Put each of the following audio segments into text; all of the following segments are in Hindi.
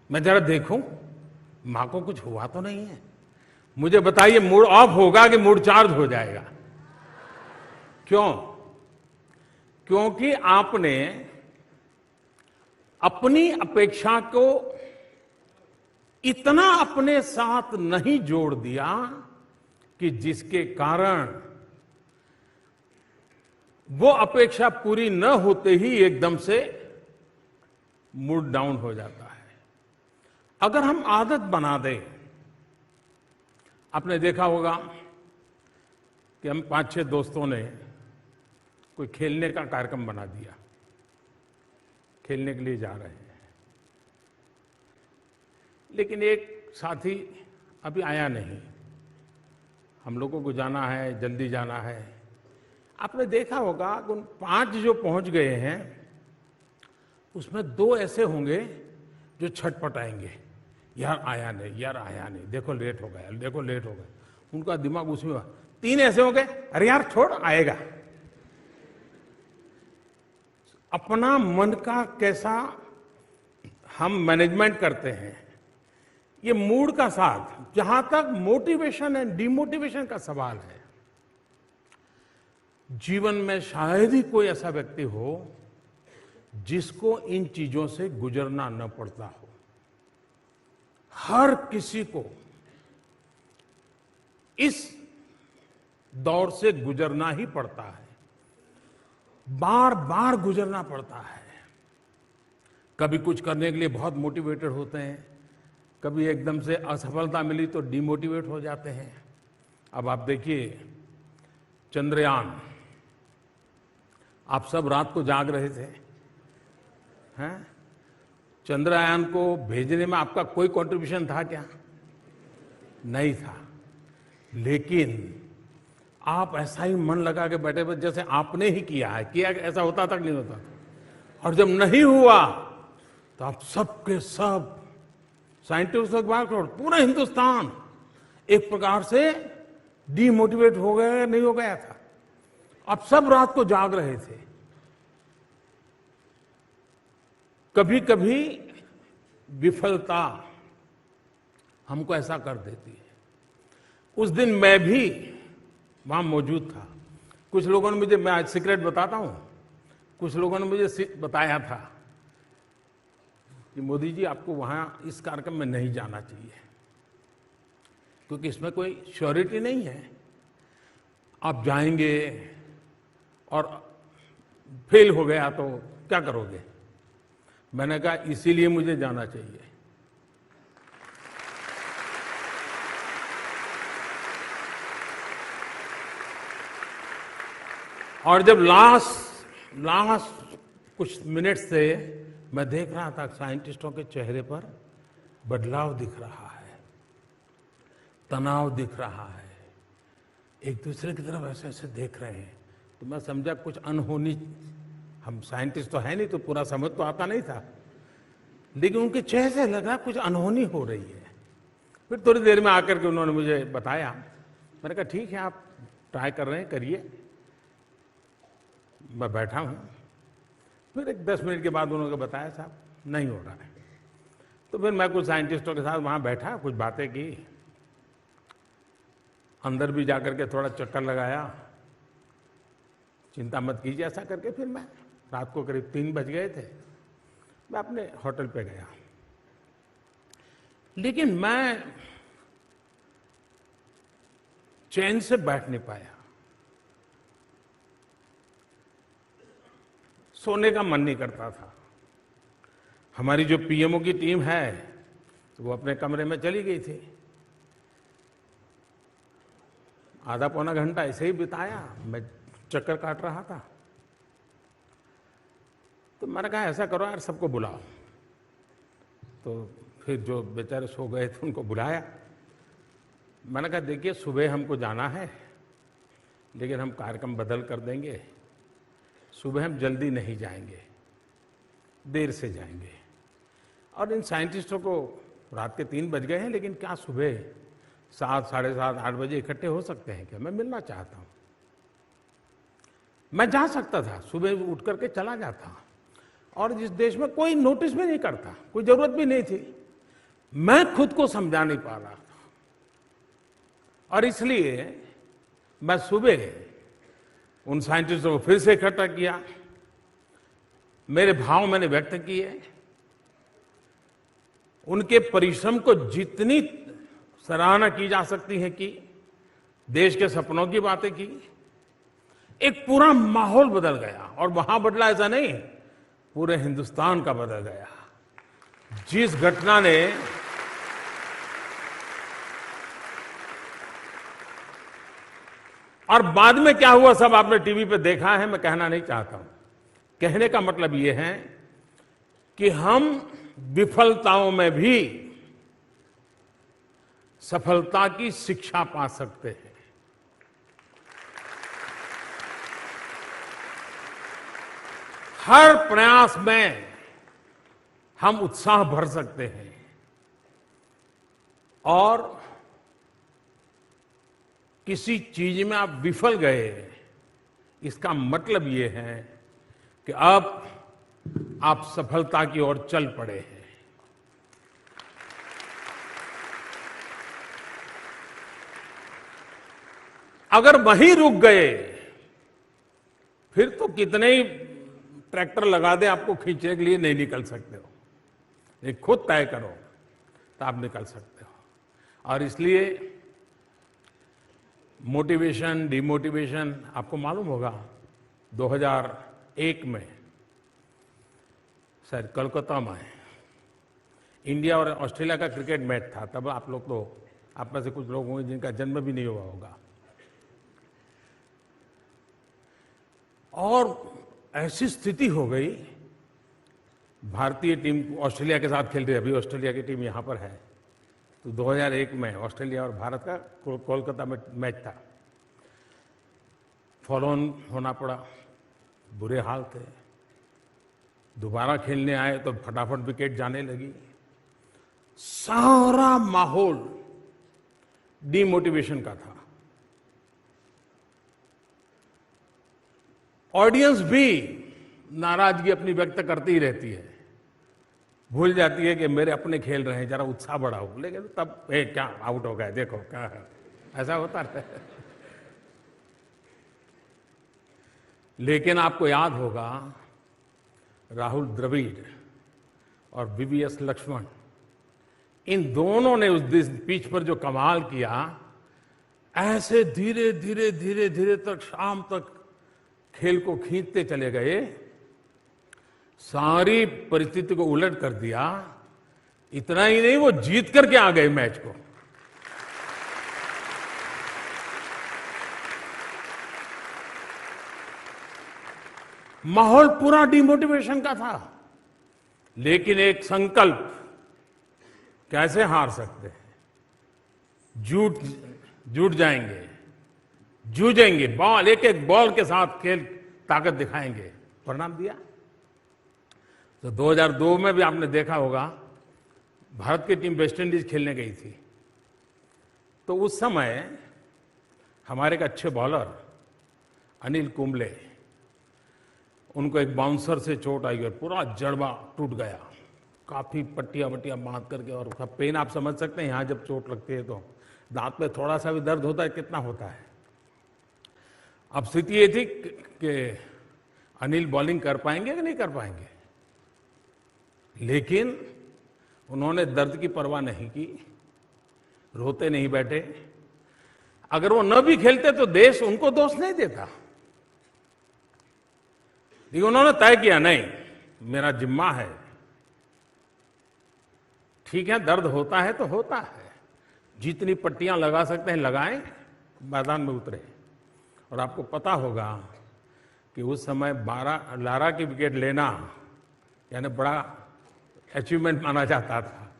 मैं जरा देखूं मां को कुछ हुआ तो नहीं है। मुझे बताइए, मूड ऑफ होगा कि मूड चार्ज हो जाएगा? क्यों? क्योंकि आपने अपनी अपेक्षा को इतना अपने साथ नहीं जोड़ दिया कि जिसके कारण वो अपेक्षा पूरी न होते ही एकदम से मूड डाउन हो जाता है। अगर हम आदत बना दें, आपने देखा होगा कि हम 5-6 दोस्तों ने कोई खेलने का कार्यक्रम बना दिया, खेलने के लिए जा रहे हैं, लेकिन एक साथी अभी आया नहीं, हम लोगों को जाना है, जल्दी जाना है। आपने देखा होगा कि उन 5 जो पहुंच गए हैं उसमें 2 ऐसे होंगे जो छटपटाएंगे, यार आया नहीं, यार आया नहीं, देखो लेट हो गया, देखो लेट हो गया। उनका दिमाग उसमें। 3 ऐसे होंगे, अरे यार छोड़, आएगा। अपना मन का कैसा हम मैनेजमेंट करते हैं, ये मूड का साथ। जहां तक मोटिवेशन एंड डिमोटिवेशन का सवाल है, जीवन में शायद ही कोई ऐसा व्यक्ति हो जिसको इन चीजों से गुजरना न पड़ता हो। हर किसी को इस दौर से गुजरना ही पड़ता है, बार बार गुजरना पड़ता है। कभी कुछ करने के लिए बहुत मोटिवेटेड होते हैं, कभी एकदम से असफलता मिली तो डिमोटिवेट हो जाते हैं। अब आप देखिए चंद्रयान, आप सब रात को जाग रहे थे, हैं? चंद्रयान को भेजने में आपका कोई कंट्रीब्यूशन था क्या? नहीं था। लेकिन आप ऐसा ही मन लगा के बैठे बैठे जैसे आपने ही किया है, किया ऐसा होता तक नहीं होता। और जब नहीं हुआ तो आप सबके सब साइंटिस्ट के बाद पूरा हिंदुस्तान एक प्रकार से डीमोटिवेट हो गया, नहीं हो गया था। आप सब रात को जाग रहे थे। कभी कभी विफलता हमको ऐसा कर देती है। उस दिन मैं भी वहां मौजूद था। कुछ लोगों ने मुझे, मैं आज सीक्रेट बताता हूं, कुछ लोगों ने मुझे बताया था कि मोदी जी आपको वहां इस कार्यक्रम में नहीं जाना चाहिए, क्योंकि इसमें कोई श्योरिटी नहीं है। आप जाएंगे और फेल हो गया तो क्या करोगे? मैंने कहा इसीलिए मुझे जाना चाहिए। और जब लास्ट कुछ मिनट से मैं देख रहा था साइंटिस्टों के चेहरे पर बदलाव दिख रहा है, तनाव दिख रहा है, एक दूसरे की तरफ ऐसे ऐसे देख रहे हैं, तो मैं समझा कुछ अनहोनी। हम साइंटिस्ट तो है नहीं तो पूरा समझ तो आता नहीं था, लेकिन उनके चेहरे से लगा कुछ अनहोनी हो रही है। फिर थोड़ी देर में आकर के उन्होंने मुझे बताया। मैंने कहा ठीक है, आप ट्राई कर रहे हैं, करिए। मैं बैठा हूं। फिर एक 10 मिनट के बाद उन्होंने बताया साहब नहीं हो रहा है। तो फिर मैं कुछ साइंटिस्टों के साथ वहां बैठा, कुछ बातें की, अंदर भी जाकर के थोड़ा चक्कर लगाया, चिंता मत कीजिए ऐसा करके। फिर मैं रात को करीब 3 बज गए थे, मैं अपने होटल पे गया। लेकिन मैं चैन से बैठ नहीं पाया, सोने का मन नहीं करता था। हमारी जो पीएमओ की टीम है वो अपने कमरे में चली गई थी। आधा पौना घंटा ऐसे ही बिताया, मैं चक्कर काट रहा था। तो मैंने कहा ऐसा करो यार, सबको बुलाओ। तो फिर जो बेचारे सो गए थे उनको बुलाया। मैंने कहा देखिए सुबह हमको जाना है, लेकिन हम कार्यक्रम बदल कर देंगे। सुबह हम जल्दी नहीं जाएंगे, देर से जाएंगे। और इन साइंटिस्टों को रात के 3 बज गए हैं, लेकिन क्या सुबह 7, साढ़े 7, 8 बजे इकट्ठे हो सकते हैं क्या? मैं मिलना चाहता हूं। मैं जा सकता था, सुबह उठ करके चला जाता। और जिस देश में कोई नोटिस भी नहीं करता, कोई जरूरत भी नहीं थी, मैं खुद को समझा नहीं पा रहा था और इसलिए मैं सुबह उन साइंटिस्टों को फिर से इकट्ठा किया, मेरे भाव मैंने व्यक्त किए, उनके परिश्रम को जितनी सराहना की जा सकती है की, देश के सपनों की बातें की। एक पूरा माहौल बदल गया और वहां बदला ऐसा नहीं, पूरे हिंदुस्तान का बदल गया। जिस घटना ने और बाद में क्या हुआ सब आपने टीवी पे देखा है, मैं कहना नहीं चाहता हूं। कहने का मतलब यह है कि हम विफलताओं में भी सफलता की शिक्षा पा सकते हैं। हर प्रयास में हम उत्साह भर सकते हैं और किसी चीज में आप विफल गए, इसका मतलब यह है कि अब आप सफलता की ओर चल पड़े हैं। अगर वहीं रुक गए, फिर तो कितने ही ट्रैक्टर लगा दे आपको खींचने के लिए नहीं निकल सकते हो। ये खुद तय करो तो आप निकल सकते हो। और इसलिए मोटिवेशन, डिमोटिवेशन, आपको मालूम होगा 2001 में शायद कोलकाता में इंडिया और ऑस्ट्रेलिया का क्रिकेट मैच था। तब आप लोग तो, आप में से कुछ लोग होंगे जिनका जन्म भी नहीं हुआ होगा। और ऐसी स्थिति हो गई, भारतीय टीम ऑस्ट्रेलिया के साथ खेल रही है, अभी ऑस्ट्रेलिया की टीम यहां पर है। तो 2001 में ऑस्ट्रेलिया और भारत का कोलकाता में मैच था। फॉलो ऑन होना पड़ा, बुरे हाल थे। दोबारा खेलने आए तो फटाफट विकेट जाने लगी। सारा माहौल डिमोटिवेशन का था। ऑडियंस भी नाराजगी अपनी व्यक्त करती ही रहती है, भूल जाती है कि मेरे अपने खेल रहे हैं, जरा उत्साह बढ़ाओ। लेकिन तब क्या आउट हो गए, देखो क्या है, ऐसा होता है। लेकिन आपको याद होगा राहुल द्रविड़ और वीवीएस लक्ष्मण, इन दोनों ने उस दिन पिच पर जो कमाल किया, ऐसे धीरे धीरे धीरे धीरे तक शाम तक खेल को खींचते चले गए, सारी परिस्थिति को उलट कर दिया। इतना ही नहीं, वो जीत करके आ गए मैच को। माहौल पूरा डिमोटिवेशन का था, लेकिन एक संकल्प, कैसे हार सकते हैं, जुट जाएंगे, जूझेंगे, बॉल एक एक बॉल के साथ खेल ताकत दिखाएंगे। परिणाम दिया। तो 2002 में भी आपने देखा होगा, भारत की टीम वेस्ट इंडीज खेलने गई थी। तो उस समय हमारे एक अच्छे बॉलर अनिल कुंबले, उनको एक बाउंसर से चोट आई और पूरा जड़बा टूट गया, काफी पट्टियां वट्टियां बांध करके। और उसका पेन आप समझ सकते हैं, यहां जब चोट लगती है तो दांत में थोड़ा सा भी दर्द होता है, कितना होता है। अब स्थिति ये थी कि अनिल बॉलिंग कर पाएंगे कि नहीं कर पाएंगे, लेकिन उन्होंने दर्द की परवाह नहीं की, रोते नहीं बैठे। अगर वो न भी खेलते तो देश उनको दोष नहीं देता, लेकिन उन्होंने तय किया, नहीं, मेरा जिम्मा है। ठीक है, दर्द होता है तो होता है, जितनी पट्टियां लगा सकते हैं लगाएं, मैदान में उतरे। और आपको पता होगा कि उस समय 12 लारा की विकेट लेना यानी बड़ा अचीवमेंट माना जाता था,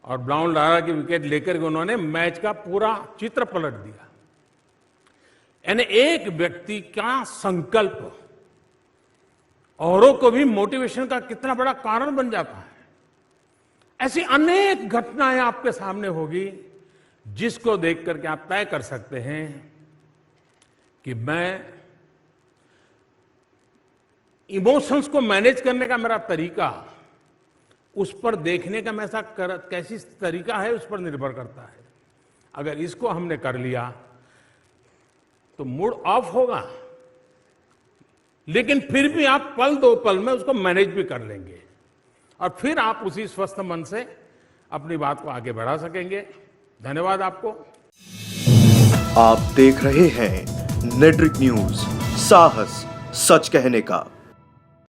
और ब्राउन लारा की विकेट लेकर के उन्होंने मैच का पूरा चित्र पलट दिया। यानी एक व्यक्ति का संकल्प औरों को भी मोटिवेशन का कितना बड़ा कारण बन जाता है। ऐसी अनेक घटनाएं आपके सामने होगी जिसको देख करके आप तय कर सकते हैं कि मैं इमोशंस को मैनेज करने का मेरा तरीका उस पर देखने का कैसा कैसी तरीका है उस पर निर्भर करता है। अगर इसको हमने कर लिया तो मूड ऑफ होगा, लेकिन फिर भी आप पल दो पल में उसको मैनेज भी कर लेंगे और फिर आप उसी स्वस्थ मन से अपनी बात को आगे बढ़ा सकेंगे। धन्यवाद आपको। आप देख रहे हैं नेट्रिक न्यूज, साहस सच कहने का।